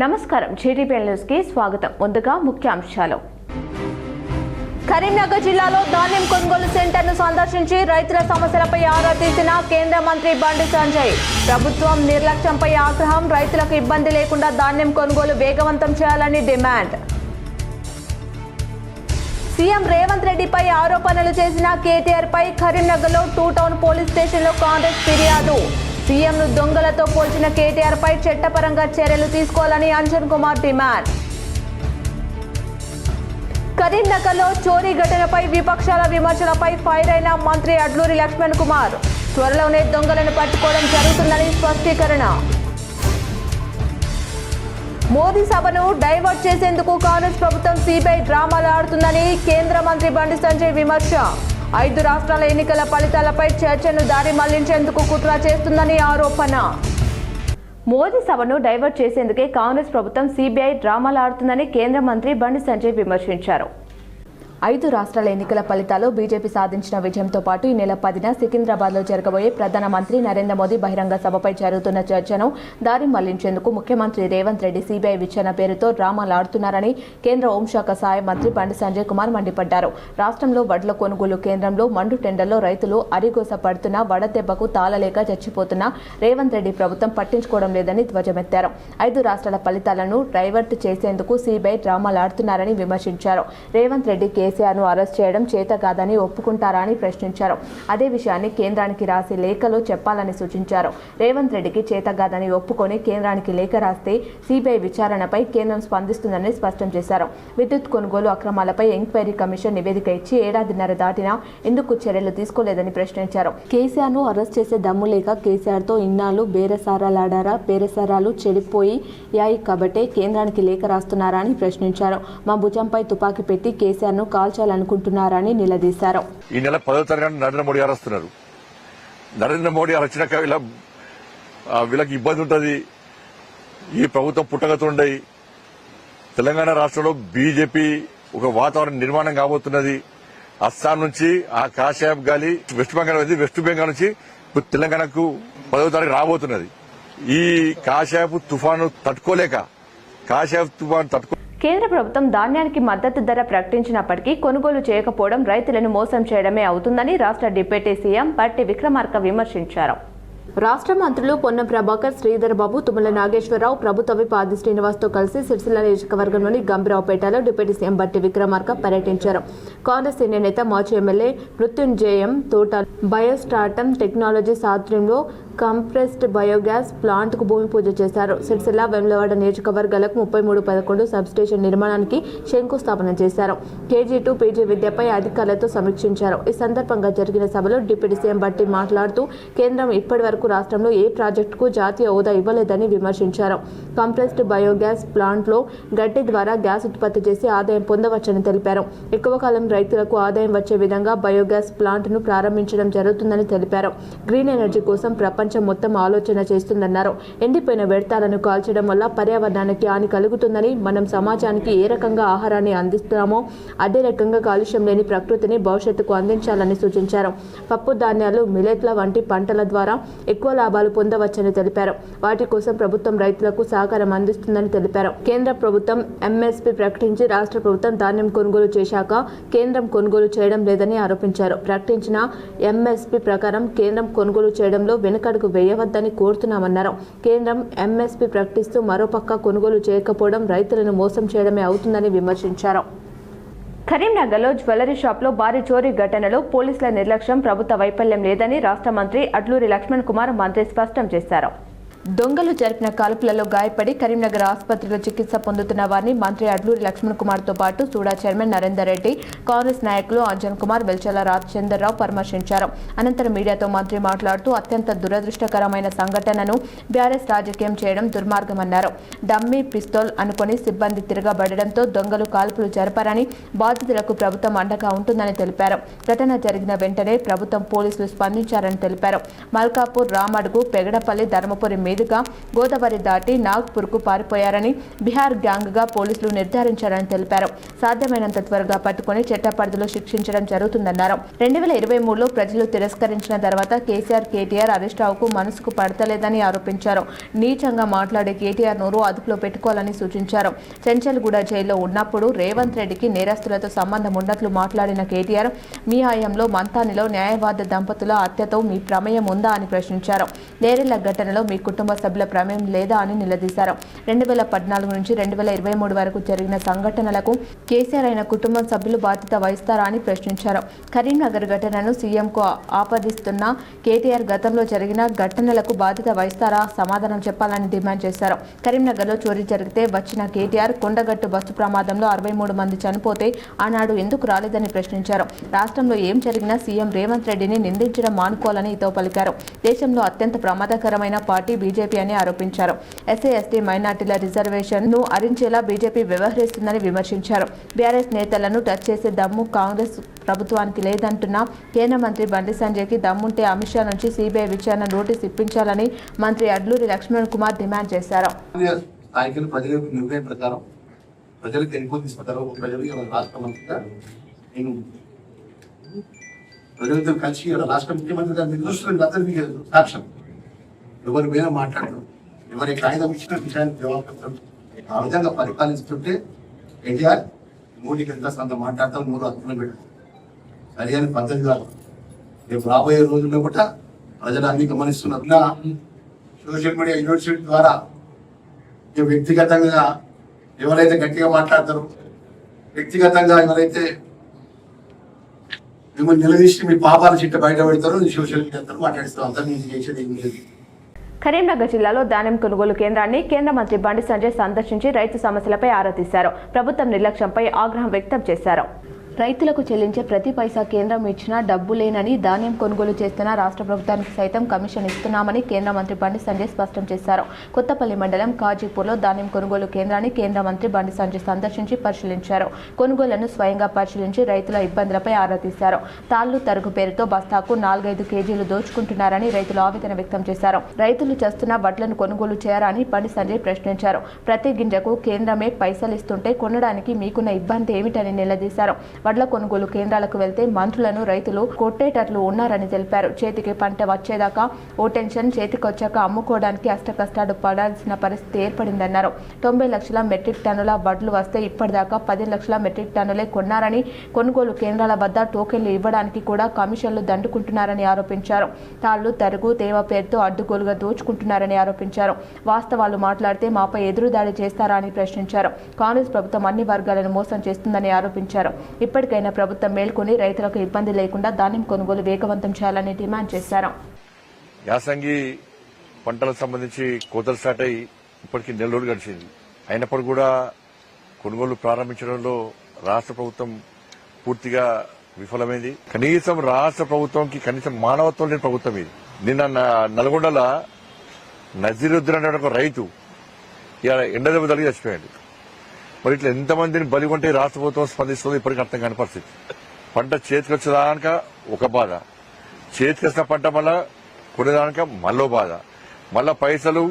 నమస్కారం GTP news కి స్వాగతం. ముందుగా ముఖ్యాంశాలు. కరీంనగర్ జిల్లాలో ధాన్యం కొనుగోలు సెంటర్ను సందర్శించి రైతుల సమస్యలపై ఆరా తీసిన కేంద్ర మంత్రి బండి సంజయ్. ప్రభుత్వం నిర్లక్ష్యంపై ఆగ్రహం, రైతులకు ఇబ్బంది లేకుండా ధాన్యం కొనుగోలు వేగవంతం చేయాలని డిమాండ్. సీఎం రేవంత్ రెడ్డిపై ఆరోపణలు చేసిన కేటీఆర్ పై కరీంనగర్లో 2 టౌన్ పోలీస్ స్టేషన్లో కాంగ్రెస్ ఫిర్యాదు. సీఎంను దొంగలతో పోల్చిన కేటీఆర్ పై చట్టపరంగా చర్యలు తీసుకోవాలని అంజన్ కుమార్ డిమాండ్. కరీంనగర్లో చోరీ ఘటనపై విపక్షాల విమర్శలపై ఫైర్ అయిన మంత్రి అడ్లూరి లక్ష్మణ్ కుమార్. త్వరలోనే దొంగలను పట్టుకోవడం జరుగుతుందని స్పష్టీకరణ. మోదీ సభను డైవర్ట్ చేసేందుకు కాంగ్రెస్ ప్రభుత్వం సిబిఐ డ్రామాలు ఆడుతుందని కేంద్ర మంత్రి బండి సంజయ్ విమర్శ. 5 రాష్ట్రాల ఎన్నికల ఫలితాలపై చర్చను దారి మళ్లించేందుకు కుట్ర చేస్తుందని ఆరోపణ. మోదీ సభను డైవర్ట్ చేసేందుకే కాంగ్రెస్ ప్రభుత్వం సిబిఐ డ్రామాలు ఆడుతుందని కేంద్ర మంత్రి బండి సంజయ్ విమర్శించారు. 5 రాష్ట్రాల ఎన్నికల ఫలితాల్లో బీజేపీ సాధించిన విజయంతో పాటు ఈ నెల 10న సికింద్రాబాద్లో జరగబోయే ప్రధానమంత్రి నరేంద్ర మోదీ బహిరంగ సభపై జరుగుతున్న చర్చను దారి మళ్లించేందుకు ముఖ్యమంత్రి రేవంత్ రెడ్డి సిబిఐ విచారణ పేరుతో డ్రామాలు ఆడుతున్నారని కేంద్ర హోంశాఖ సహాయ మంత్రి బండి సంజయ్ కుమార్ మండిపడ్డారు. రాష్ట్రంలో వడ్ల కొనుగోలు కేంద్రంలో మండు టెండర్లో రైతులు అరిగోస పడుతున్నా వడదెబ్బకు తాళలేక చచ్చిపోతున్న రేవంత్ రెడ్డి ప్రభుత్వం పట్టించుకోవడం లేదని ధ్వజమెత్తారు. 5 రాష్ట్రాల ఫలితాలను డైవర్ట్ చేసేందుకు సిబిఐ డ్రామాలు ఆడుతున్నారని విమర్శించారు. రేవంత్ రెడ్డి కేసీఆర్ను అరెస్ట్ చేయడం చేత కాదని ఒప్పుకుంటారా అని ప్రశ్నించారు. అదే విషయాన్ని కేంద్రానికి రాసి లేఖలో చెప్పాలని సూచించారు. రేవంత్ రెడ్డికి చేత కాదని ఒప్పుకొని కేంద్రానికి లేఖ రాస్తే సిబిఐ విచారణపై కేంద్రం స్పందిస్తుందని స్పష్టం చేశారు. విద్యుత్ కొనుగోలు అక్రమాలపై ఎంక్వైరీ కమిషన్ నివేదిక ఇచ్చి 1.5 దాటినా ఎందుకు చర్యలు తీసుకోలేదని ప్రశ్నించారు. కేసీఆర్ను అరెస్ట్ చేసే దమ్ము లేక కేసీఆర్తో ఇన్నాళ్లు బేరసారాలాడారా? బేరసారాలు చెడిపోయి యాయి కాబట్టే కేంద్రానికి లేఖ రాస్తున్నారా అని ప్రశ్నించారు. మా భుజంపై తుపాకీ పెట్టి కేసీఆర్ను కాల్చాలనుకుంటున్నారని నిలదీశారు. ఈ నెల 10వ తారీఖున నరేంద్ర మోడీ అరెస్తున్నారు. నరేంద్ర మోడీ అరెస్టినాక వీళ్ళకి ఇబ్బంది ఉంటుంది. ఈ ప్రభుత్వం పుట్టగతుండయి తెలంగాణ రాష్ట్రంలో బీజేపీ ఒక వాతావరణ నిర్మాణం కాబోతున్నది. అస్సాం నుంచి ఆ కాషాయం గాలి వెస్ట్ బెంగాల్ నుంచి తెలంగాణకు 10వ తారీఖు రాబోతున్నది. ఈ కాషాయపు తుఫాను తట్టుకోలేక కేంద్ర ప్రభుత్వం ధాన్యానికి మద్దతు ధర ప్రకటించినప్పటికీ కొనుగోలు చేయకపోవడం రైతులను మోసం చేయడమే అవుతుందని రాష్ట్ర డిప్యూటీ సీఎం బట్టి విక్రమార్క విమర్శించారు. రాష్ట్ర మంత్రులు పొన్నం ప్రభాకర్, శ్రీధర్ బాబు, తుమ్మల నాగేశ్వరరావు, ప్రభుత్వ విప్ ఆది శ్రీనివాస్తో కలిసి సిరిసిల్ల నియోజకవర్గంలోని గంభీరావుపేటలో డిప్యూటీ సీఎం బట్టి విక్రమార్క పర్యటించారు. కాంగ్రెస్ సీనియర్ నేత మాజీ ఎమ్మెల్యే మృత్యుంజయం తోట బయోస్టార్టమ్ టెక్నాలజీస్ ఆధ్వర్యంలో కంప్రెస్డ్ బయోగ్యాస్ ప్లాంట్ కు భూమి పూజ చేశారు. సిరిసిల్ల, వేములవాడ నియోజకవర్గాలకు 3311 సబ్స్టేషన్ నిర్మాణానికి శంకుస్థాపన చేశారు. KG2 PG విద్యపై అధికారులతో సమీక్షించారు. ఈ సందర్భంగా జరిగిన సభలో డిప్యూటీ సీఎం బట్టి మాట్లాడుతూ కేంద్రం ఇప్పటి వరకు రాష్ట్రంలో ఏ ప్రాజెక్టుకు జాతీయ హోదా ఇవ్వలేదని విమర్శించారు. కంప్రెస్డ్ బయోగ్యాస్ ప్లాంట్ లో గడ్డి ద్వారా గ్యాస్ ఉత్పత్తి చేసి ఆదాయం పొందవచ్చని తెలిపారు. ఎక్కువ కాలం రైతులకు ఆదాయం వచ్చే విధంగా బయోగ్యాస్ ప్లాంట్ ను ప్రారంభించడం జరుగుతుందని తెలిపారు. గ్రీన్ ఎనర్జీ కోసం ప్రపంచం మొత్తం ఆలోచన చేస్తుందన్నారు. ఎండిపోయిన వ్యర్థాలను కాల్చడం వల్ల పర్యావరణానికి హాని కలుగుతుందని, మనం సమాజానికి ఏ రకంగా ఆహారాన్ని అందిస్తున్నామో అదే రకంగా కాలుష్యం లేని ప్రకృతిని భవిష్యత్తుకు అందించాలని సూచించారు. పప్పు ధాన్యాలు, మిలెట్ల వంటి పంటల ద్వారా ఎక్కువ లాభాలు పొందవచ్చని తెలిపారు. వాటి కోసం ప్రభుత్వం రైతులకు సహకారం అందిస్తుందని తెలిపారు. కేంద్ర ప్రభుత్వం MSP ప్రకటించి రాష్ట్ర ప్రభుత్వం ధాన్యం కొనుగోలు చేశాక కేంద్రం కొనుగోలు చేయడం లేదని ఆరోపించారు. ప్రకటించిన MSP ప్రకారం కేంద్రం కొనుగోలు చేయడంలో వెనుకడుగు వేయవద్దని కోరుతున్నామన్నారు. కేంద్రం MSP ప్రకటిస్తూ మరోపక్క కొనుగోలు చేయకపోవడం రైతులను మోసం చేయడమే అవుతుందని విమర్శించారు. కరీంనగర్లో జ్యువెలరీ షాప్లో భారీ చోరీ ఘటనలో పోలీసుల నిర్లక్ష్యం, ప్రభుత్వ వైఫల్యం లేదని రాష్ట్ర మంత్రి అడ్లూరి లక్ష్మణ్ కుమార్ స్పష్టం చేశారు. దొంగలు జరిపిన కాల్పులలో గాయపడి కరీంనగర్ ఆసుపత్రిలో చికిత్స పొందుతున్న వారిని మంత్రి అడ్లూరి లక్ష్మణ్ కుమార్తో పాటు సూడా చైర్మన్ నరేందర్ రెడ్డి, కాంగ్రెస్ నాయకులు అంజన్ కుమార్, వెల్చల రాజచంద్రరావు పరామర్శించారు. అనంతరం మీడియాతో మంత్రి మాట్లాడుతూ అత్యంత దురదృష్టకరమైన సంఘటనను బీఆర్ఎస్ రాజకీయం చేయడం దుర్మార్గమన్నారు. డమ్మీ పిస్తోల్ అనుకుని సిబ్బంది తిరగబడడంతో దొంగలు కాల్పులు జరపారని, బాధితులకు ప్రభుత్వం అండగా ఉంటుందని తెలిపారు. ఘటన జరిగిన వెంటనే ప్రభుత్వం పోలీసులు స్పందించారని తెలిపారు. మల్కాపూర్, రామడుగు, పెగడపల్లి, ధర్మపురి మీదుగా గోదావరి దాటి నాగ్పూర్కు పారిపోయారని బీహార్ గ్యాంగ్గా పోలీసులు నిర్ధారించారని తెలిపారు. సాధ్యమైనంత త్వరగా పట్టుకుని చట్టపరిధిలో శిక్షించడం జరుగుతుందన్నారు. 2023లో ప్రజలు తిరస్కరించిన తర్వాత కేటీఆర్ అరెస్ట్ అవకు మనసుకు పడతలేదని ఆరోపించారు. నీచంగా మాట్లాడే కేటీఆర్ నోరు అదుపులో పెట్టుకోవాలని సూచించారు. చెంచల్గూడ జైల్లో ఉన్నప్పుడు రేవంత్ రెడ్డికి నేరస్తులతో సంబంధం ఉన్నట్లు మాట్లాడిన కేటీఆర్ మీ హయాంలో మంతానిలో న్యాయవాద దంపతుల హత్యతో మీ ప్రమేయం ఉందా అని ప్రశ్నించారు. నేరెళ్ల ఘటనలో మీ కుటుంబ సభ్యుల ప్రమేయం లేదా అని నిలదీశారు. 2014 నుంచి 2023 వరకు జరిగిన సంఘటనలకు కేసీఆర్ అయిన కుటుంబ సభ్యులు బాధ్యత వహిస్తారా అని ప్రశ్నించారు. కరీంనగర్ ఘటనను సీఎంకు ఆపాదిస్తున్న కేటీఆర్ గతంలో జరిగిన ఘటనలకు బాధ్యత వహిస్తారా సమాధానం చెప్పాలని డిమాండ్ చేశారు. కరీంనగర్లో చోరీ జరిగితే వచ్చిన కేటీఆర్ కొండగట్టు బస్సు ప్రమాదంలో 63 మంది చనిపోతే ఆనాడు ఎందుకు రాలేదని ప్రశ్నించారు. రాష్ట్రంలో ఏం జరిగినా సీఎం రేవంత్ రెడ్డిని నిందించడం మానుకోవాలని హితవు పలికారు. దేశంలో అత్యంత ప్రమాదకరమైన పార్టీ బీజేపీ అని ఆరోపించారు. ఎస్సీ ఎస్టీ మైనార్టీల రిజర్వేషన్ ను అరించేలా బీజేపీ వ్యవహరిస్తుందని విమర్శించారు. బీఆర్ఎస్ నేతలను టచ్ చేసే దమ్ము కాంగ్రెస్ ప్రభుత్వానికి లేదంటున్న కేంద్ర మంత్రి బండి సంజయ్కి దమ్ముంటే అమిత్ షా నుంచి సీబీఐ విచారణ నోటీస్ ఇప్పించాలని మంత్రి అడ్లూరి లక్ష్మణ్ కుమార్ డిమాండ్ చేశారు. ప్రజలకు ఎక్కువ తీసుకుంటారు. ప్రజలు రాష్ట్ర మంత్రిగా నేను ప్రజలతో కలిసి రాష్ట్ర ముఖ్యమంత్రిగా నిర్దోషులను అందరికీ సాక్ష్యం ఎవరి మీద మాట్లాడరు, ఎవరి కాగితం ఇచ్చిన విషయానికి జవాబు చెప్తారు. ఆ విధంగా పరిపాలిస్తుంటే ఎన్టీఆర్ మోడీకి ఎంత సంత మాట్లాడతాం, మూడు అర్థం పెట్టారు. సరి అని పద్ధతి కాదు. రేపు రాబోయే రోజుల్లో కూడా ప్రజలు అన్ని గమనిస్తున్నారు. సోషల్ మీడియా యూనివర్సిటీ ద్వారా వ్యక్తిగతంగా ఎవరైతే గట్టిగా మాట్లాడతారో, వ్యక్తిగతంగా ఎవరైతే మిమ్మల్ని నిలదీసి మీ పాపాల చిట్ట బయట పెడతారో సోషల్ మీడియా మాట్లాడిస్తారు. అంతా నేను చేసేది ఏం లేదు. కరీంనగర్ జిల్లాలో ధాన్యం కొనుగోలు కేంద్రాన్ని కేంద్ర మంత్రి బండి సంజయ్ సందర్శించి రైతు సమస్యలపై ఆరా తీశారు. ప్రభుత్వం నిర్లక్ష్యంపై ఆగ్రహం వ్యక్తం చేశారు. రైతులకు చెల్లించే ప్రతి పైసా కేంద్రం ఇచ్చినా డబ్బు లేనని, ధాన్యం కొనుగోలు చేస్తున్న రాష్ట్ర ప్రభుత్వానికి సైతం కమిషన్ ఇస్తున్నామని కేంద్ర మంత్రి బండి సంజయ్ స్పష్టం చేశారు. కొత్తపల్లి మండలం కాజీపూర్లో ధాన్యం కొనుగోలు కేంద్రాన్ని కేంద్ర మంత్రి బండి సంజయ్ సందర్శించి పరిశీలించారు. కొనుగోళ్లను స్వయంగా పరిశీలించి రైతుల ఇబ్బందులపై ఆరా తీశారు. తాళ్లు తరుగు పేరుతో బస్తాకు 4-5 కేజీలు దోచుకుంటున్నారని రైతులు ఆవేదన వ్యక్తం చేశారు. రైతులు చేస్తున్న వడ్లను కొనుగోలు చేయారా అని బండి సంజయ్ ప్రశ్నించారు. ప్రతి గింజకు కేంద్రమే పైసలు ఇస్తుంటే కొనడానికి మీకున్న ఇబ్బంది ఏమిటని నిలదీశారు. వడ్ల కొనుగోలు కేంద్రాలకు వెళ్తే మంత్రులను రైతులు కొట్టేటట్లు ఉన్నారని తెలిపారు. చేతికి పంట వచ్చేదాకా ఓ టెన్షన్, చేతికొచ్చాక అమ్ముకోవడానికి అష్టకష్టాలు పడాల్సిన పరిస్థితి ఏర్పడిందన్నారు. 90 లక్షల మెట్రిక్ టన్నుల వడ్లు వస్తే ఇప్పటిదాకా 10 లక్షల మెట్రిక్ టన్నులే కొన్నారని, కొనుగోలు కేంద్రాల వద్ద టోకెన్లు ఇవ్వడానికి కూడా కమిషన్లు దండుకుంటున్నారని ఆరోపించారు. తాళ్లు తరుగు తేమ పేరుతో అడ్డుగోలుగా దోచుకుంటున్నారని ఆరోపించారు. వాస్తవాలు మాట్లాడితే మాపై ఎదురుదాడి చేస్తారా అని ప్రశ్నించారు. కాంగ్రెస్ ప్రభుత్వం అన్ని వర్గాలను మోసం చేస్తుందని ఆరోపించారు. ఇప్పటికైనా ప్రభుత్వం మేల్కొని రైతులకు ఇబ్బంది లేకుండా ధాన్యం కొనుగోలు వేగవంతం చేయాలని డిమాండ్ చేశారు. యాసంగి పంటలకు సంబంధించి కోతలు స్టార్ట్ అయ్యి ఇప్పటికీ 4 రోజులు గడిచింది. అయినప్పుడు కూడా కొనుగోలు ప్రారంభించడంలో రాష్ట్ర ప్రభుత్వం పూర్తిగా విఫలమైంది. కనీసం రాష్ట్ర ప్రభుత్వంకి కనీసం మానవత్వం లేని ప్రభుత్వం ఇది. నిన్న నల్గొండల నజీరుద్దీన్ అనే ఒక రైతు ఎండదెబ్బ తగిలి చచ్చిపోయాడు. మరి ఇట్లా ఎంతమందిని బలి కొంటే రాష్ట్ర ప్రభుత్వం స్పందిస్తుందో ఇప్పటికీ అర్థం కాని పరిస్థితి. పంట చేతికి వచ్చేదాక ఒక బాధ, చేతికి వచ్చిన పంట మళ్ళా కొనేదాక మళ్ళీ బాధ, మళ్ళా పైసలు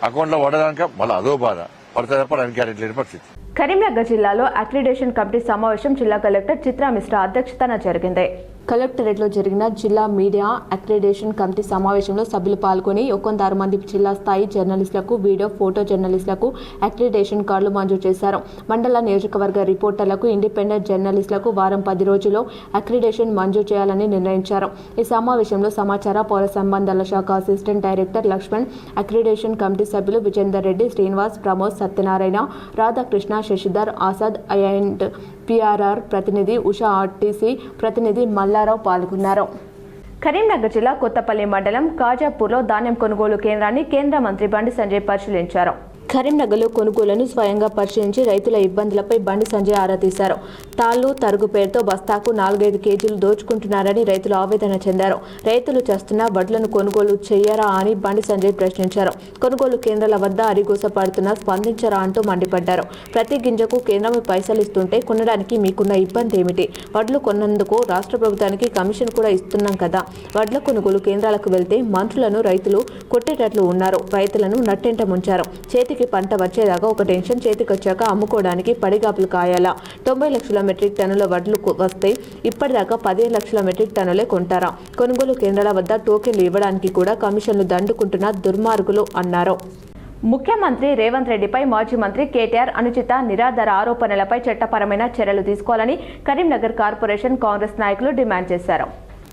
అకౌంట్లో పడదాక మళ్ళీ అదో బాధ పడతా పడడానికి లేని పరిస్థితి. కరీంనగర్ జిల్లాలో అక్రిడేషన్ కమిటీ సమావేశం జిల్లా కలెక్టర్ చిత్రా మిశ్రా అధ్యక్షతన జరిగింది. కలెక్టరేట్లో జరిగిన జిల్లా మీడియా అక్రిడేషన్ కమిటీ సమావేశంలో సభ్యులు పాల్గొని 106 మంది జిల్లా స్థాయి జర్నలిస్టులకు, వీడియో ఫోటో జర్నలిస్టులకు అక్రిడేషన్ కార్డులు మంజూరు చేశారు. మండల నియోజకవర్గ రిపోర్టర్లకు, ఇండిపెండెంట్ జర్నలిస్టులకు వారం 10 రోజుల్లో అక్రిడేషన్ మంజూరు చేయాలని నిర్ణయించారు. ఈ సమావేశంలో సమాచార పౌర సంబంధాల శాఖ assistant director Lakshman, accreditation committee సభ్యులు విజేందర్ రెడ్డి, శ్రీనివాస్, ప్రమోద్, సత్యనారాయణ, రాధాకృష్ణ, శశిధర్, ఆసాద్, అండ్ పిఆర్ఆర్ ప్రతినిధి ఉషా, ఆర్టీసీ ప్రతినిధి మల్లారావు పాల్గొన్నారు. కరీంనగర్ జిల్లా కొత్తపల్లి మండలం కాజాపూర్లో ధాన్యం కొనుగోలు కేంద్రాన్ని కేంద్ర మంత్రి బండి సంజయ్ పరిశీలించారు. కరీంనగర్లో కొనుగోలును స్వయంగా పరిశీలించి రైతుల ఇబ్బందులపై బండి సంజయ్ ఆరా తీశారు. తాళ్లు తరుగు పేరుతో బస్తాకు 4-5 కేజీలు దోచుకుంటున్నారని రైతులు ఆవేదన చెందారు. రైతులు చేస్తున్న వడ్లను కొనుగోలు చేయరా అని బండి సంజయ్ ప్రశ్నించారు. కొనుగోలు కేంద్రాల వద్ద అరిగోస పడుతున్నా స్పందించరా అంటూ మండిపడ్డారు. ప్రతి గింజకు కేంద్రమే పైసలు ఇస్తుంటే కొనడానికి మీకున్న ఇబ్బంది ఏమిటి? వడ్లు కొన్నందుకు రాష్ట్ర ప్రభుత్వానికి కమిషన్ కూడా ఇస్తున్నాం కదా. వడ్ల కొనుగోలు కేంద్రాలకు వెళ్తే మంత్రులను రైతులు కొట్టేటట్లు ఉన్నారు. రైతులను నట్టెంట ముంచారు. చేతికి పంట వచ్చేదాకా ఒక టెన్షన్, చేతికొచ్చాక అమ్ముకోవడానికి పడిగాపులు కాయాలా? 90 లక్షల మెట్రిక్ టన్నుల వడ్లు వస్తే ఇప్పటిదాకా 15 లక్షల మెట్రిక్ టన్నులే కొంటారా? కొనుగోలు కేంద్రాల వద్ద టోకెన్లు ఇవ్వడానికి కూడా కమిషన్లు దండుకుంటున్న దుర్మార్గులు అన్నారు. ముఖ్యమంత్రి రేవంత్ రెడ్డిపై మాజీ మంత్రి కేటీఆర్ అనుచిత నిరాధార ఆరోపణలపై చట్టపరమైన చర్యలు తీసుకోవాలని కరీంనగర్ కార్పొరేషన్ కాంగ్రెస్ నాయకులు డిమాండ్ చేశారు.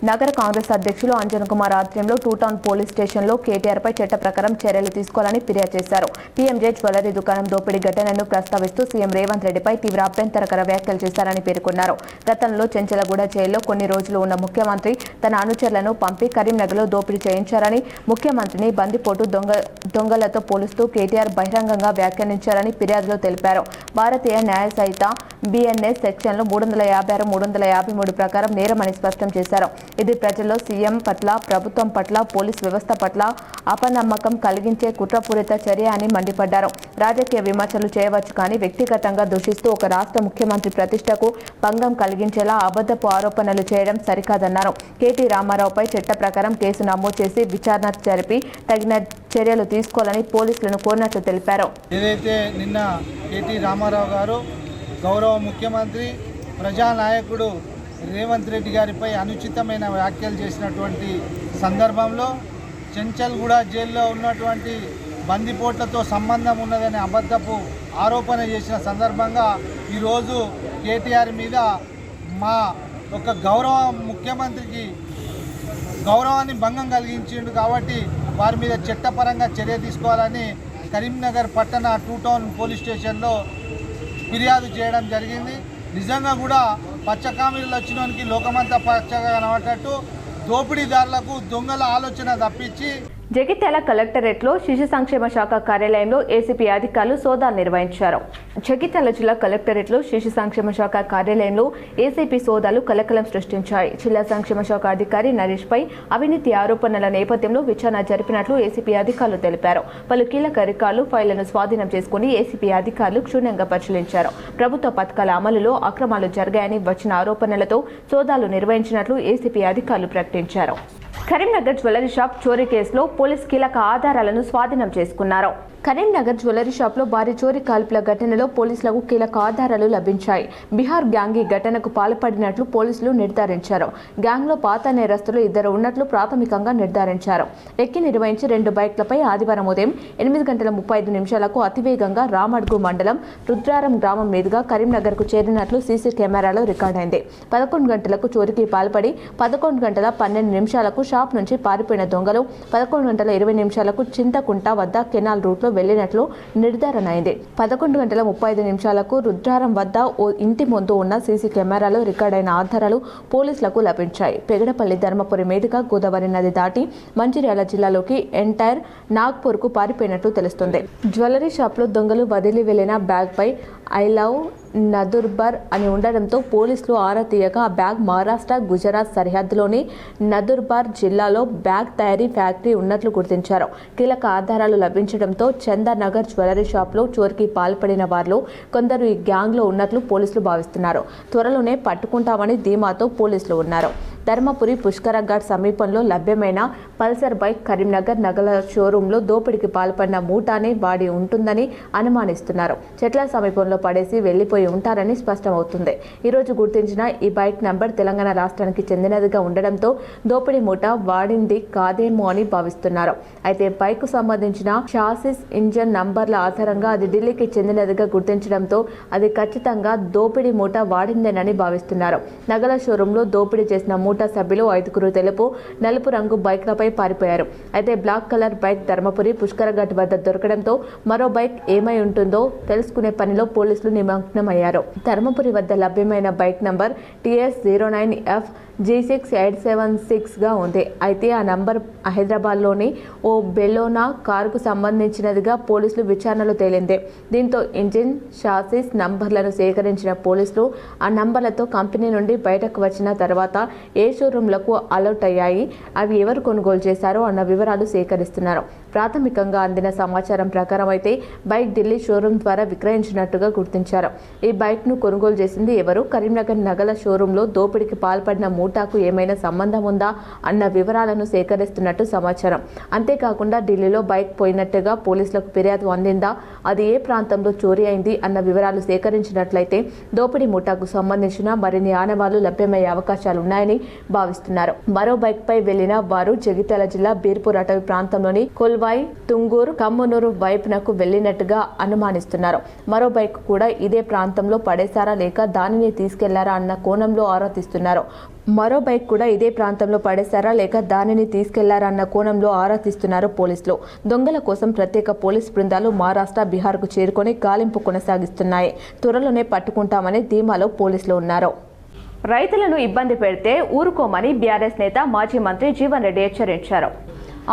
నగర కాంగ్రెస్ అధ్యక్షులు అంజన్ కుమార్ ఆధ్వర్యంలో 2 టౌన్ పోలీస్ స్టేషన్లో కేటీఆర్పై చట్ట ప్రకారం చర్యలు తీసుకోవాలని ఫిర్యాదు చేశారు. పీఎంజే జ్యువెలరీ దుకాణం దోపిడీ ఘటనను ప్రస్తావిస్తూ సీఎం రేవంత్ రెడ్డిపై తీవ్ర అభ్యంతరకర వ్యాఖ్యలు చేశారని పేర్కొన్నారు. గతంలో చెంచలగూడ జైల్లో కొన్ని రోజులు ఉన్న ముఖ్యమంత్రి తన అనుచరులను పంపి కరీంనగర్లో దోపిడీ చేయించారని, ముఖ్యమంత్రిని బందిపోటు దొంగలతో పోలుస్తూ కేటీఆర్ బహిరంగంగా వ్యాఖ్యానించారని ఫిర్యాదులో తెలిపారు. భారతీయ న్యాయ సంహిత బిఎన్ఎస్ సెక్షన్లు 356, 353 ప్రకారం నేరమని స్పష్టం చేశారు. ఇది ప్రజల్లో సీఎం పట్ల, ప్రభుత్వం పట్ల, పోలీస్ వ్యవస్థ పట్ల అపనమ్మకం కలిగించే కుట్రపూరిత చర్య అని మండిపడ్డారు. రాజకీయ విమర్శలు చేయవచ్చు కానీ వ్యక్తిగతంగా దూషిస్తూ ఒక రాష్ట్ర ముఖ్యమంత్రి ప్రతిష్టకు భంగం కలిగించేలా అబద్ధపు ఆరోపణలు చేయడం సరికాదన్నారు. కేటీ రామారావుపై చట్ట ప్రకారం కేసు నమోదు చేసి విచారణ జరిపి తగిన చర్యలు తీసుకోవాలని పోలీసులను కోరినట్లు తెలిపారు. ఏదైతే నిన్న కేటీ రామారావు గారు గౌరవ ముఖ్యమంత్రి ప్రజానాయకుడు రేవంత్ రెడ్డి గారిపై అనుచితమైన వ్యాఖ్యలు చేసినటువంటి సందర్భంలో చెంచల్గూడ జైల్లో ఉన్నటువంటి బందిపోట్లతో సంబంధం ఉన్నదనే అబద్ధపు ఆరోపణ చేసిన సందర్భంగా ఈరోజు కేటీఆర్ మీద మా ఒక గౌరవ ముఖ్యమంత్రికి గౌరవాన్ని భంగం కలిగించిండు కాబట్టి వారి మీద చట్టపరంగా చర్య తీసుకోవాలని కరీంనగర్ పట్టణ 2 టౌన్ పోలీస్ స్టేషన్లో ఫిర్యాదు చేయడం జరిగింది. నిజంగా కూడా పచ్చకామీలు వచ్చినోనికి లోకమంతా పచ్చగా కనబడేటట్టు దోపిడీదారులకు దొంగల ఆలోచన తప్పించి జగిత్యాల కలెక్టరేట్లో శిశు సంక్షేమ శాఖ కార్యాలయంలో ఏసీపీ అధికారులు సోదాలు నిర్వహించారు. జగిత్యాల జిల్లా కలెక్టరేట్లో శిశు సంక్షేమ శాఖ కార్యాలయంలో ఏసీపీ సోదాలు కలకలం సృష్టించాయి. జిల్లా సంక్షేమ శాఖ అధికారి నరేష్ పై అవినీతి ఆరోపణల నేపథ్యంలో విచారణ జరిపినట్లు ఏసీపీ అధికారులు తెలిపారు. పలు కీలక రికార్డులు, ఫైళ్లను స్వాధీనం చేసుకుని ఏసీపీ అధికారులు క్షుణ్ణంగా పరిశీలించారు. ప్రభుత్వ పథకాల అమలులో అక్రమాలు జరిగాయని వచ్చిన ఆరోపణలతో సోదాలు నిర్వహించినట్లు ఏసీపీ అధికారులు ప్రకటించారు. కరీంనగర్ జ్యువెలరీ షాప్ చోరీ కేసులో పోలీస్ కీలక ఆధారాలను స్వాధీనం చేసుకున్నారు. కరీంనగర్ జ్యువెలరీ షాప్లో భారీ చోరీ కాల్పుల ఘటనలో పోలీసులకు కీలక ఆధారాలు లభించాయి. బీహార్ గ్యాంగ్ ఈ ఘటనకు పాల్పడినట్లు పోలీసులు నిర్ధారించారు. గ్యాంగ్లో పాత నేరస్తులు 2 ఉన్నట్లు ప్రాథమికంగా నిర్ధారించారు. ఎక్కి నిర్వహించి 2 బైక్లపై ఆదివారం ఉదయం 8:35 అతివేగంగా రామడ్గు మండలం రుద్రారం గ్రామం మీదుగా కరీంనగర్కు చేరినట్లు సీసీ కెమెరాలో రికార్డైంది. 11 గంటలకు చోరీకి పాల్పడి 11:12 షాప్ నుంచి పారిపోయిన దొంగలు 11:20 చింతకుంట వద్ద కెనాల్ రూట్లో వెళ్లినట్లు నిర్ధారణ అయింది. 11:35 రుద్రారం వద్ద ఓ ఇంటి ముందు ఉన్న సీసీ కెమెరాలో రికార్డైన ఆధారాలు పోలీసులకు లభించాయి. పెగడపల్లి ధర్మపురి మీదుగా గోదావరి నది దాటి మంచిర్యాల జిల్లాలోకి ఎంటైర్ నాగ్పూర్కు పారిపోయినట్లు తెలుస్తుంది. జ్యువెలరీ షాప్లో దొంగలు వదిలి వెళ్లిన బ్యాగ్పై ఐ లవ్ నదుర్బర్ అని ఉండడంతో పోలీసులు ఆరా తీయగా ఆ బ్యాగ్ మహారాష్ట్ర, గుజరాత్ సరిహద్దులోని నదుర్బార్ జిల్లాలో బ్యాగ్ తయారీ ఫ్యాక్టరీ ఉన్నట్లు గుర్తించారు. కీలక ఆధారాలు లభించడంతో చందానగర్ జ్యువెలరీ షాప్లో చోరీకి పాల్పడిన వారిలో కొందరు ఈ గ్యాంగ్లో ఉన్నట్లు పోలీసులు భావిస్తున్నారు. త్వరలోనే పట్టుకుంటామని ధీమాతో పోలీసులు ఉన్నారు. ధర్మపురి పుష్కర ఘాట్ సమీపంలో లభ్యమైన పల్సర్ బైక్ కరీంనగర్ నగల షోరూంలో దోపిడీకి పాల్పడిన మూటానే వాడి ఉంటుందని అనుమానిస్తున్నారు. చెట్ల సమీపంలో పడేసి వెళ్లిపోయి ఉంటారని స్పష్టమవుతుంది. ఈరోజు గుర్తించిన ఈ బైక్ నంబర్ తెలంగాణ రాష్ట్రానికి చెందినదిగా ఉండడంతో దోపిడీ మూట వాడింది కాదేమో అని భావిస్తున్నారు. అయితే బైక్ కు సంబంధించిన షాసిస్, ఇంజన్ నంబర్ల ఆధారంగా అది ఢిల్లీకి చెందినదిగా గుర్తించడంతో అది ఖచ్చితంగా దోపిడీ మూట వాడిందేనని భావిస్తున్నారు. నగల షోరూంలో దోపిడీ చేసిన మూట ముఠా సభ్యులు 5 తెలుపు నలుపు రంగు బైక్లపై పారిపోయారు. అయితే black colour bike Dharmapuri Pushkar Ghat వద్ద దొరకడంతో మరో బైక్ ఏమై ఉంటుందో తెలుసుకునే పనిలో పోలీసులు నిమగ్నమయ్యారు. ధర్మపురి వద్ద లభ్యమైన బైక్ నంబర్ TS09F G6876గా ఉంది. అయితే ఆ నంబర్ హైదరాబాద్లోని ఓ బెలోనా కారుకు సంబంధించినదిగా పోలీసులు విచారణలో తేలింది. దీంతో ఇంజిన్ షాసిస్ నంబర్లను సేకరించిన పోలీసులు ఆ నంబర్లతో కంపెనీ నుండి బయటకు వచ్చిన తర్వాత ఏ షోరూంలకు అలర్ట్ అయ్యాయి, అవి ఎవరు కొనుగోలు చేశారో అన్న వివరాలు సేకరిస్తున్నారు. ప్రాథమికంగా అందిన సమాచారం ప్రకారం అయితే బైక్ ఢిల్లీ షోరూం ద్వారా విక్రయించినట్టుగా గుర్తించారు. ఈ బైక్ను కొనుగోలు చేసింది ఎవరు, కరీంనగర్ నగల షోరూంలో దోపిడీకి పాల్పడిన మూటాకు ఏమైనా సంబంధం ఉందా అన్న వివరాలను సేకరిస్తున్నట్టు సమాచారం. అంతేకాకుండా ఢిల్లీలో బైక్ పోయినట్టుగా పోలీసులకు ఫిర్యాదు అందిందా, అది ఏ ప్రాంతంలో చోరీ అయింది అన్న వివరాలు సేకరించినట్లయితే దోపిడీ మూటాకు సంబంధించిన మరిన్ని ఆనవాళ్లు లభ్యమయ్యే అవకాశాలున్నాయని భావిస్తున్నారు. మరో బైక్ పై వెళ్లిన వారు జగిత్యాల జిల్లా బీర్పూర్ అటవీ ప్రాంతంలోని కొల్వాయి, తుంగూరు, కమ్మనూరు వైపునకు వెళ్లినట్టుగా అనుమానిస్తున్నారు. మరో బైక్ కూడా ఇదే ప్రాంతంలో పడేశారా లేక దానిని తీసుకెళ్లారా అన్న కోణంలో ఆరా తీస్తున్నారు. పోలీసులు దొంగల కోసం ప్రత్యేక పోలీస్ బృందాలు మహారాష్ట్ర, బీహార్కు చేరుకొని గాలింపు కొనసాగిస్తున్నాయి. త్వరలోనే పట్టుకుంటామని ధీమాలో పోలీసులు ఉన్నారు. రైతులను ఇబ్బంది పెడితే ఊరుకోమని బీఆర్ఎస్ నేత మాజీ మంత్రి జీవన్ రెడ్డి హెచ్చరించారు.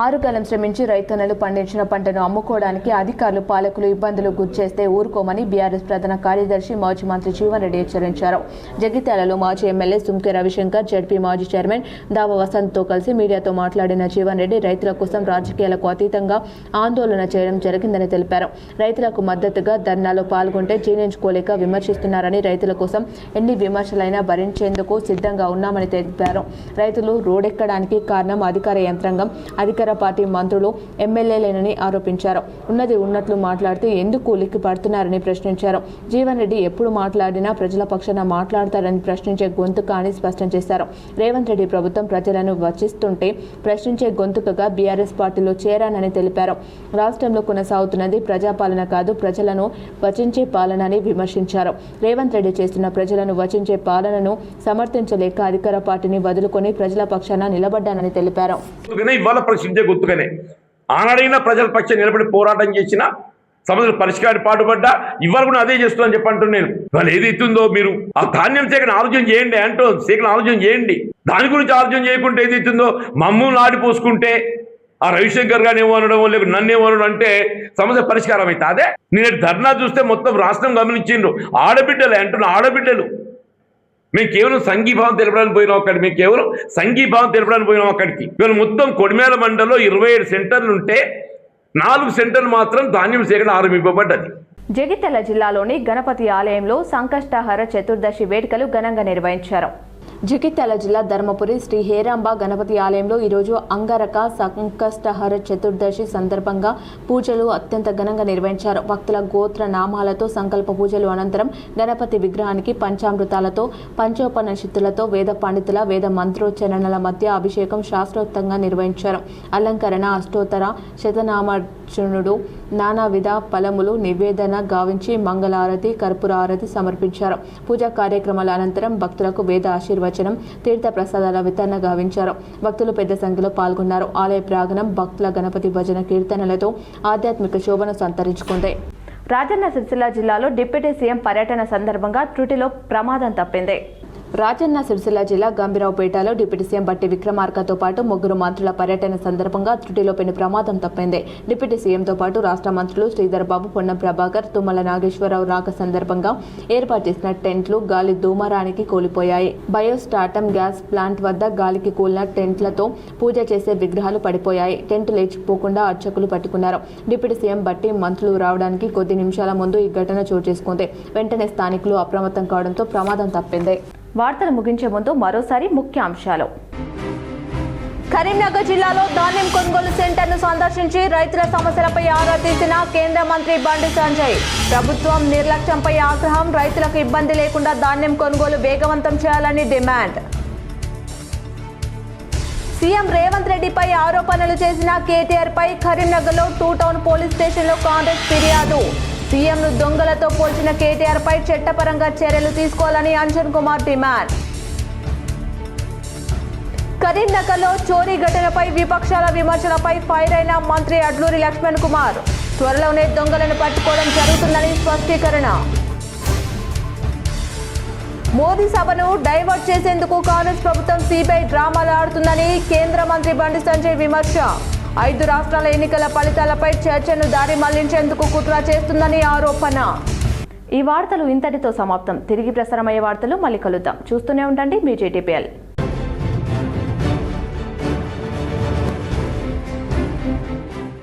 6 గలం శ్రమించి రైతన్నలు పండించిన పంటను అమ్ముకోవడానికి అధికారులు, పాలకులు ఇబ్బందులు గురిచేస్తే ఊరుకోమని బీఆర్ఎస్ ప్రధాన కార్యదర్శి మాజీ మంత్రి జీవన్ రెడ్డి హెచ్చరించారు. జగిత్యాలలో మాజీ ఎమ్మెల్యే సుంకె రవిశంకర్, జడ్పీ మాజీ చైర్మన్ దావ వసంత్తో కలిసి మీడియాతో మాట్లాడిన జీవన్ రెడ్డి రైతుల కోసం రాజకీయాలకు అతీతంగా ఆందోళన చేయడం జరిగిందని తెలిపారు. రైతులకు మద్దతుగా ధర్నాలో పాల్గొంటే జీర్ణించుకోలేక విమర్శిస్తున్నారని, రైతుల కోసం ఎన్ని విమర్శలైనా భరించేందుకు సిద్ధంగా ఉన్నామని తెలిపారు. రైతులు రోడ్డెక్కడానికి కారణం అధికార యంత్రాంగం, అధికార పార్టీ మంత్రులు, ఎమ్మెల్యేలేనని ఆరోపించారు. ఉన్నది ఉన్నట్లు మాట్లాడితే ఎందుకు ఉలిక్కి పడుతున్నారని ప్రశ్నించారు. జీవన్ రెడ్డి ఎప్పుడు మాట్లాడినా ప్రజల పక్షాన మాట్లాడతారని ప్రశ్నించే గొంతుక అని స్పష్టం చేశారు. రేవంత్ రెడ్డి ప్రభుత్వం ప్రజలను వచిస్తుంటే ప్రశ్నించే గొంతుకగా బీఆర్ఎస్ పార్టీలో చేరానని తెలిపారు. రాష్ట్రంలో కొనసాగుతున్నది ప్రజాపాలన కాదు, ప్రజలను వచించే పాలన అని విమర్శించారు. రేవంత్ రెడ్డి చేస్తున్న ప్రజలను వచించే పాలనను సమర్థించలేక అధికార పార్టీని వదులుకొని ప్రజల పక్షాన నిలబడ్డానని తెలిపారు. గుర్తుగానే ఆనాడైనా ప్రజల పక్షం నిలబడి పోరాటం చేసిన సమస్యల పరిష్కారం పాటుపడ్డా ఇవాళ కూడా అదే చేస్తుందని చెప్పంటున్నాను. ఇవాళ ఏదైతుందో మీరు ఆ ధాన్యం సేకరణ ఆలోచన చేయండి అంటూ సేకరణ ఆలోచన చేయండి. దాని గురించి ఆలోచన చేయకుంటే ఏదైతుందో మమ్మల్ని ఆడిపోసుకుంటే ఆ రవిశంకర్ గారు ఏమనడం లేక నన్ను ఏమనడం అంటే సమస్య పరిష్కారం అయితే అదే. నేను ధర్నా చూస్తే మొత్తం రాష్ట్రం గమనించిండ్రు. ఆడబిడ్డలే అంటున్న ఆడబిడ్డలు. మేము కేవలం సంఘీభావం తెలపడానికి పోయినాం అక్కడికి. ఇవాళ మొత్తం కొడిమేల మండలంలో 27 సెంటర్లు ఉంటే 4 సెంటర్లు మాత్రం ధాన్యం సేకరణ ఆరంభింపబడ్డది. జగిత్యాల జిల్లాలోని గణపతి ఆలయంలో సంకష్టహర చతుర్దశి వేడుకలు ఘనంగా నిర్వహించారు. జగిత్యాల జిల్లా ధర్మపురి శ్రీ హేరాంబ గణపతి ఆలయంలో ఈరోజు అంగారక సంకష్టహర చతుర్దశి సందర్భంగా పూజలు అత్యంత ఘనంగా నిర్వహించారు. భక్తుల గోత్ర నామాలతో సంకల్ప పూజలు అనంతరం గణపతి విగ్రహానికి పంచామృతాలతో, పంచోపనిషత్తులతో, వేద పండితుల వేద మంత్రోచ్చరణల మధ్య అభిషేకం శాస్త్రోక్తంగా నిర్వహించారు. అలంకరణ, అష్టోత్తర శతనామార్చనుడు, నానావిధ ఫలములు నివేదన గావించి మంగళారతి, కర్పూర ఆరతి సమర్పించారు. పూజా కార్యక్రమాల అనంతరం భక్తులకు వేద ఆశీర్వచనం, తీర్థ ప్రసాదాల వితరణ గావించారు. భక్తులు పెద్ద సంఖ్యలో పాల్గొన్నారు. ఆలయ ప్రాంగణం భక్తుల గణపతి భజన కీర్తనలతో ఆధ్యాత్మిక శోభను సంతరించుకుంది. రాజన్న సిరిసిల్ల జిల్లాలో డిప్యూటీ సీఎం పర్యటన సందర్భంగా త్రుటిలో ప్రమాదం తప్పింది. రాజన్న సిరిసిల్ల జిల్లా గంభీరావుపేటలో డిప్యూటీ సీఎం బట్టి విక్రమార్కతో పాటు 3 మంత్రుల పర్యటన సందర్భంగా త్రుటిలో పెను ప్రమాదం తప్పింది. డిప్యూటీ సీఎంతో పాటు రాష్ట్ర మంత్రులు శ్రీధర్ బాబు, పొన్నం ప్రభాకర్, తుమ్మల నాగేశ్వరరావు రాక సందర్భంగా ఏర్పాటు చేసిన టెంట్లు గాలి దుమారానికి కూలిపోయాయి. బయోస్టాటమ్ గ్యాస్ ప్లాంట్ వద్ద గాలికి కూలిన టెంట్లతో పూజ చేసే విగ్రహాలు పడిపోయాయి. టెంట్ లేచిపోకుండా అర్చకులు పట్టుకున్నారు. డిప్యూటీ సీఎం బట్టి మంత్రులు రావడానికి కొద్ది నిమిషాల ముందు ఈ ఘటన చోటు చేసుకుంది. వెంటనే స్థానికులు అప్రమత్తం కావడంతో ప్రమాదం తప్పింది. వార్తలు ముగించే ముందు మరోసారి ముఖ్యాంశాలు. కరీంనగర్ జిల్లాలో ధాన్యం కొనుగోలు సెంటర్ను సందర్శించి రైతుల సమస్యలపై ఆరా తీసిన కేంద్ర మంత్రి బండి సంజయ్. ప్రభుత్వం నిర్లక్ష్యంపై ఆగ్రహం, రైతులకు ఇబ్బంది లేకుండా ధాన్యం కొనుగోలు వేగవంతం చేయాలని డిమాండ్. సీఎం రేవంత్ రెడ్డిపై ఆరోపణలు చేసిన కేటీఆర్ పై కరీంనగర్లో 2 టౌన్ పోలీస్ స్టేషన్లో కాంగ్రెస్ ఫిర్యాదు. సీఎంను దొంగలతో పోల్చిన కేటీఆర్ పై చట్టపరంగా చర్యలు తీసుకోవాలని అంజన్ కుమార్ డిమాండ్. కరీంనగర్లో చోరీ ఘటనపై విపక్షాల విమర్శలపై ఫైర్ అయిన మంత్రి అడ్లూరి లక్ష్మణ్ కుమార్. త్వరలోనే దొంగలను పట్టుకోవడం జరుగుతుందని స్పష్టీకరణ. మోదీ సభను డైవర్ట్ చేసేందుకు కాంగ్రెస్ ప్రభుత్వం సిబిఐ డ్రామాలు ఆడుతుందని కేంద్ర మంత్రి బండి సంజయ్ విమర్శ. 5 రాష్ట్రాల ఎన్నికల ఫలితాలపై చర్చను దారి మళ్లించేందుకు కుట్ర చేస్తుందని ఆరోపణ. ఈ వార్తలు ఇంతటితో సమాప్తం. తిరిగి ప్రసారమయ్యే వార్తలు మళ్ళీ కలుద్దాం. చూస్తూనే ఉండండి మీ JTPL.